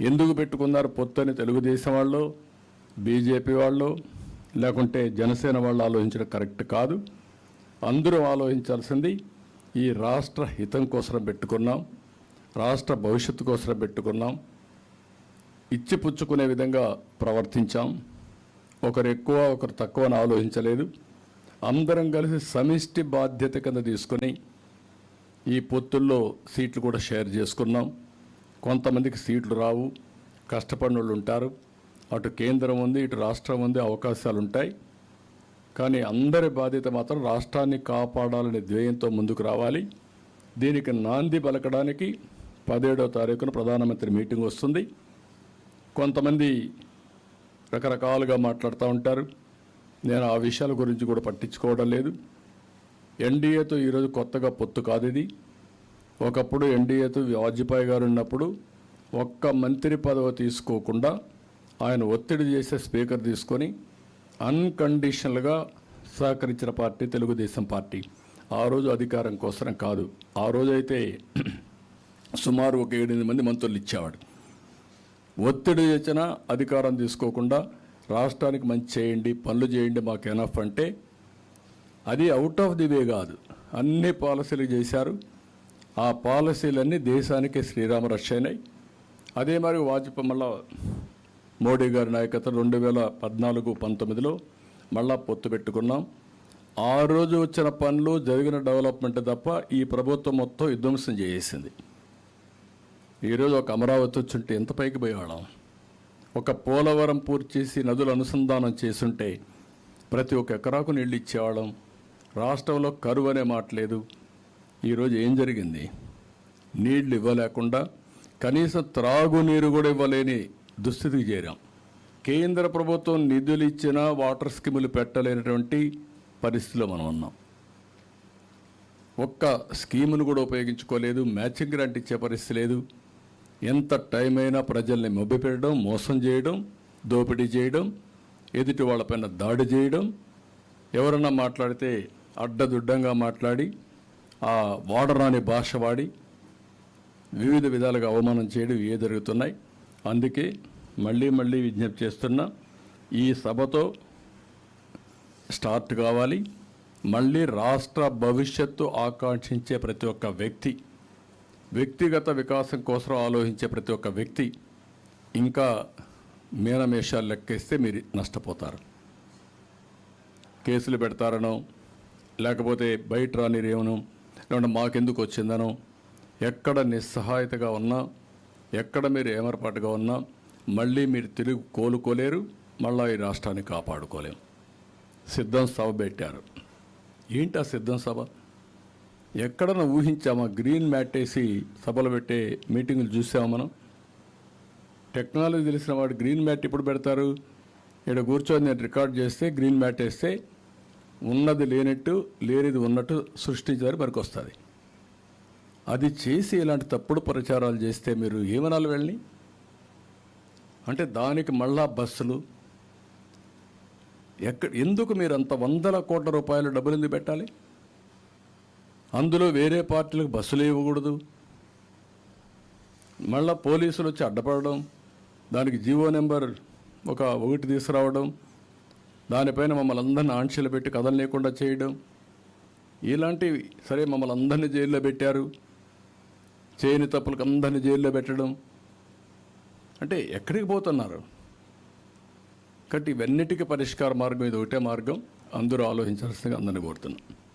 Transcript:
ఎందుకు పెట్టుకున్నారు పొత్తని తెలుగుదేశం వాళ్ళు, బీజేపీ వాళ్ళు, లేకుంటే జనసేన వాళ్ళు ఆలోచించడం కరెక్ట్ కాదు. అందరూ ఆలోచించాల్సింది ఈ రాష్ట్ర హితం కోసం పెట్టుకున్నాం, రాష్ట్ర భవిష్యత్తు కోసం పెట్టుకున్నాం. ఇచ్చిపుచ్చుకునే విధంగా ప్రవర్తించాం. ఒకరు ఎక్కువ ఒకరు తక్కువ అని ఆలోచించలేదు. అందరం కలిసి సమిష్టి బాధ్యత కింద తీసుకొని ఈ పొత్తుల్లో సీట్లు కూడా షేర్ చేసుకున్నాం. కొంతమందికి సీట్లు రావు, కష్టపడిన వాళ్ళు ఉంటారు. అటు కేంద్రం ఉంది, ఇటు రాష్ట్రం ఉంది, అవకాశాలు ఉంటాయి. కానీ అందరి బాధ్యత మాత్రం రాష్ట్రాన్ని కాపాడాలనే ధ్యేయంతో ముందుకు రావాలి. దీనికి నాంది పలకడానికి 17వ తారీఖున ప్రధానమంత్రి మీటింగ్ వస్తుంది. కొంతమంది రకరకాలుగా మాట్లాడుతూ ఉంటారు. నేను ఆ విషయాల గురించి కూడా పట్టించుకోవడం లేదు. ఎన్డీఏతో ఈరోజు కొత్తగా పొత్తు కాదు ఇది. ఒకప్పుడు ఎన్డీఏతో వాజ్పేయి గారు ఉన్నప్పుడు ఒక్క మంత్రి పదవి తీసుకోకుండా ఆయన ఒత్తిడి చేసే స్పీకర్ తీసుకొని అన్కండిషనల్గా సహకరించిన పార్టీ తెలుగుదేశం పార్టీ. ఆ రోజు అధికారం కోసం కాదు. ఆ రోజైతే సుమారు ఒక 7-8 మంది మంత్రులు ఇచ్చేవాడు. ఒత్తిడి చేసిన అధికారం తీసుకోకుండా రాష్ట్రానికి మంచి చేయండి, పనులు చేయండి, మాకు ఎనఫ్ అంటే అది అవుట్ ఆఫ్ ది వే కాదు. అన్ని పాలసీలు చేశారు. ఆ పాలసీలన్నీ దేశానికి శ్రీరామ రక్ష అయినాయి. అదే మరి వాజ్పేయి మళ్ళా మోడీ గారి నాయకత్వం 2014-19లో మళ్ళా పొత్తు పెట్టుకున్నాం. ఆ రోజు వచ్చిన పనులు జరిగిన డెవలప్మెంట్ తప్ప ఈ ప్రభుత్వం మొత్తం విధ్వంసం చేసేసింది. ఈరోజు ఒక అమరావతి వచ్చుంటే ఎంత పైకి పోయేవాళ్ళం. ఒక పోలవరం పూర్తి చేసి నదుల అనుసంధానం చేసుంటే ప్రతి ఒక్క ఎకరాకు నీళ్ళు ఇచ్చేవాళ్ళం. రాష్ట్రంలో కరువు అనే మాట లేదు. ఈరోజు ఏం జరిగింది? నీళ్లు ఇవ్వలేకుండా కనీసం త్రాగునీరు కూడా ఇవ్వలేని దుస్థితికి చేరాం. కేంద్ర ప్రభుత్వం నిధులు ఇచ్చిన వాటర్ స్కీములు పెట్టలేనటువంటి పరిస్థితిలో మనం ఉన్నాం. ఒక్క స్కీమును కూడా ఉపయోగించుకోలేదు. మ్యాచింగ్ గ్రాంట్ ఇచ్చే పరిస్థితి లేదు. ఎంత టైం అయినా ప్రజల్ని మభ్యపెట్టడం, మోసం చేయడం, దోపిడీ చేయడం, ఎదుటి వాళ్ళపైన దాడి చేయడం, ఎవరన్నా మాట్లాడితే అడ్డదుడ్డంగా మాట్లాడి ఆ వాడరాని భాష వాడి వివిధ విధాలుగా అవమానం చేయడం ఇవే జరుగుతున్నాయి. అందుకే మళ్ళీ మళ్ళీ విజ్ఞప్తి చేస్తున్నా, ఈ సభతో స్టార్ట్ కావాలి. మళ్ళీ రాష్ట్ర భవిష్యత్తు ఆకాంక్షించే ప్రతి ఒక్క వ్యక్తి, వ్యక్తిగత వికాసం కోసం ఆలోచించే ప్రతి ఒక్క వ్యక్తి ఇంకా మీనమేషాలు లెక్కేస్తే మీరు నష్టపోతారు. కేసులు పెడతారనో, లేకపోతే బయట రానిరేమనో, లేకుంటే మాకెందుకు వచ్చిందనో, ఎక్కడ నిస్సహాయతగా ఉన్నా, ఎక్కడ మీరు ఏమరపాటుగా ఉన్నా మళ్ళీ మీరు తిరిగి కోలుకోలేరు. మళ్ళీ ఈ రాష్ట్రాన్ని కాపాడుకోలేము. సిద్ధం సభ పెట్టారు. ఏంటి ఆ సిద్ధం సభ? ఎక్కడన్నా ఊహించామా? గ్రీన్ మ్యాట్ వేసి సభలు పెట్టే మీటింగులు చూసామా మనం? టెక్నాలజీ తెలిసిన వాడు గ్రీన్ మ్యాట్ ఇప్పుడు పెడతారు. ఇక్కడ కూర్చొని నేను రికార్డ్ చేస్తే గ్రీన్ మ్యాట్ వేస్తే ఉన్నది లేనట్టు, లేనిది ఉన్నట్టు సృష్టించారు మనకు వస్తుంది. అది చేసి ఇలాంటి తప్పుడు ప్రచారాలు చేస్తే మీరు ఏమనాలి వెళ్ళి? అంటే దానికి మళ్ళా బస్సులు ఎందుకు మీరు అంత 100 కోట్ల రూపాయలు డబ్బులు ఎందుకు పెట్టాలి? అందులో వేరే పార్టీలకు బస్సులు ఇవ్వకూడదు. మళ్ళా పోలీసులు వచ్చి అడ్డపడడం, దానికి జీవో నెంబర్ 1 తీసుకురావడం, దానిపైన మమ్మల్ని అందరినీ ఆంక్షలు పెట్టి కదలలేకుండా చేయడం, ఇలాంటివి. సరే, మమ్మల్ని అందరినీ జైల్లో పెట్టారు, చేయని తప్పులకు అందరినీ జైల్లో పెట్టడం అంటే ఎక్కడికి పోతున్నారు? కాబట్టి ఇవన్నిటికీ పరిష్కార మార్గం ఇది ఒకటే మార్గం. అందరూ ఆలోచించాల్సిందిగా అందరినీ కోరుతున్నాం.